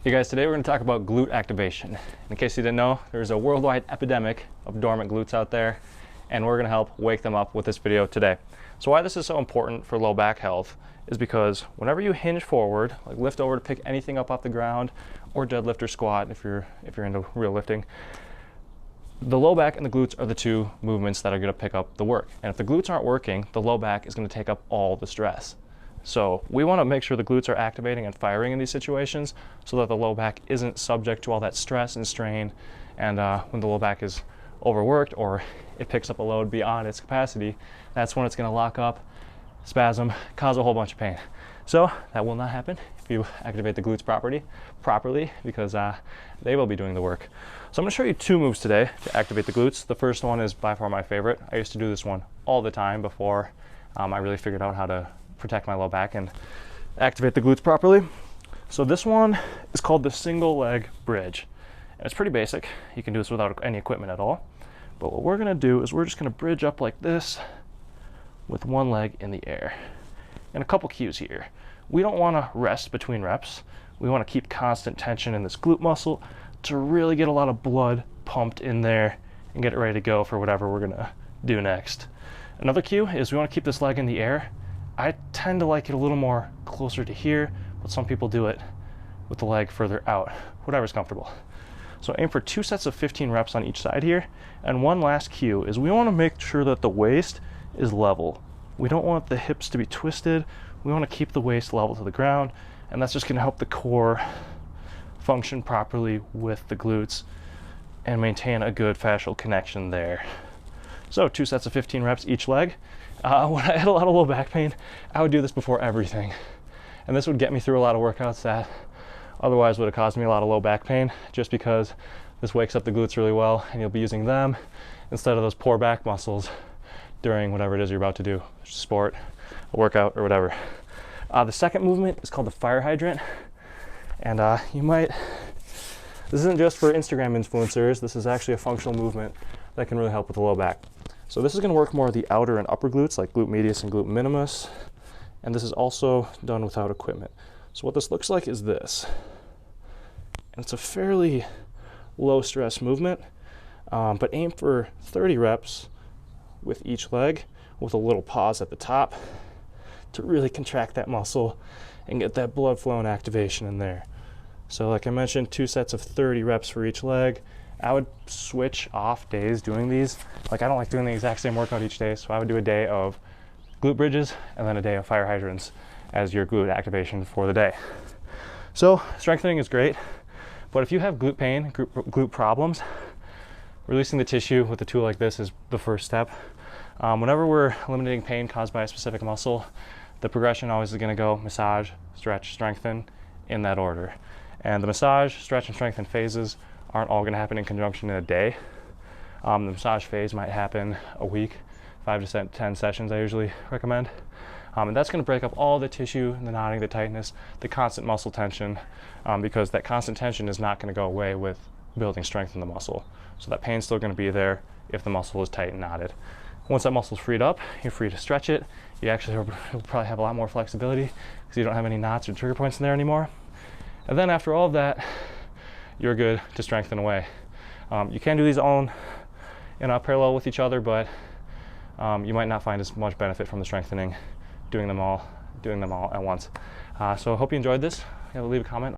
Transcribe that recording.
Hey guys, today we're going to talk about glute activation. In case you didn't know, there's a worldwide epidemic of dormant glutes out there, and we're going to help wake them up with this video today. So why this is so important for low back health is because whenever you hinge forward, like lift over to pick anything up off the ground, or deadlift or squat if you're into real lifting, the low back and the glutes are the two movements that are going to pick up the work. And if the glutes aren't working, the low back is going to take up all the stress. So we want to make sure the glutes are activating and firing in these situations so that the low back isn't subject to all that stress and strain. And when the low back is overworked or it picks up a load beyond its capacity, that's when it's going to lock up, spasm, cause a whole bunch of pain. So that will not happen if you activate the glutes properly because they will be doing the work. So I'm going to show you two moves today to activate the glutes. The first one is by far my favorite. I used to do this one all the time before I really figured out how to protect my low back and activate the glutes properly. So this one is called the single leg bridge. And it's pretty basic. You can do this without any equipment at all. But what we're gonna do is we're just gonna bridge up like this with one leg in the air. And a couple cues here. We don't wanna rest between reps. We wanna keep constant tension in this glute muscle to really get a lot of blood pumped in there and get it ready to go for whatever we're gonna do next. Another cue is we wanna keep this leg in the air. I tend to like it a little more closer to here, but some people do it with the leg further out, whatever's comfortable. So aim for 2 sets of 15 reps on each side here. And one last cue is we want to make sure that the waist is level. We don't want the hips to be twisted. We want to keep the waist level to the ground, and that's just going to help the core function properly with the glutes and maintain a good fascial connection there. So 2 sets of 15 reps each leg. When I had a lot of low back pain, I would do this before everything. And this would get me through a lot of workouts that otherwise would have caused me a lot of low back pain, just because this wakes up the glutes really well and you'll be using them instead of those poor back muscles during whatever it is you're about to do, sport, a workout, or whatever. The second movement is called the fire hydrant. And this isn't just for Instagram influencers, this is actually a functional movement that can really help with the low back. So this is going to work more of the outer and upper glutes, like glute medius and glute minimus. And this is also done without equipment. So what this looks like is this. And it's a fairly low stress movement, but aim for 30 reps with each leg with a little pause at the top to really contract that muscle and get that blood flow and activation in there. So like I mentioned, 2 sets of 30 reps for each leg. I would switch off days doing these. Like I don't like doing the exact same workout each day, so I would do a day of glute bridges and then a day of fire hydrants as your glute activation for the day. So strengthening is great, but if you have glute pain, glute problems, releasing the tissue with a tool like this is the first step. Whenever we're eliminating pain caused by a specific muscle, the progression always is going to go massage, stretch, strengthen in that order. And the massage, stretch, and strengthen phases aren't all going to happen in conjunction in a day. The massage phase might happen a week, 5 to 10 sessions I usually recommend. And that's going to break up all the tissue, the knotting, the tightness, the constant muscle tension, because that constant tension is not going to go away with building strength in the muscle. So that pain's still going to be there if the muscle is tight and knotted. Once that muscle's freed up, you're free to stretch it. You actually will probably have a lot more flexibility because you don't have any knots or trigger points in there anymore. And then after all of that, you're good to strengthen away. You can do these all in a parallel with each other, but you might not find as much benefit from the strengthening doing them all at once. So I hope you enjoyed this. Leave a comment.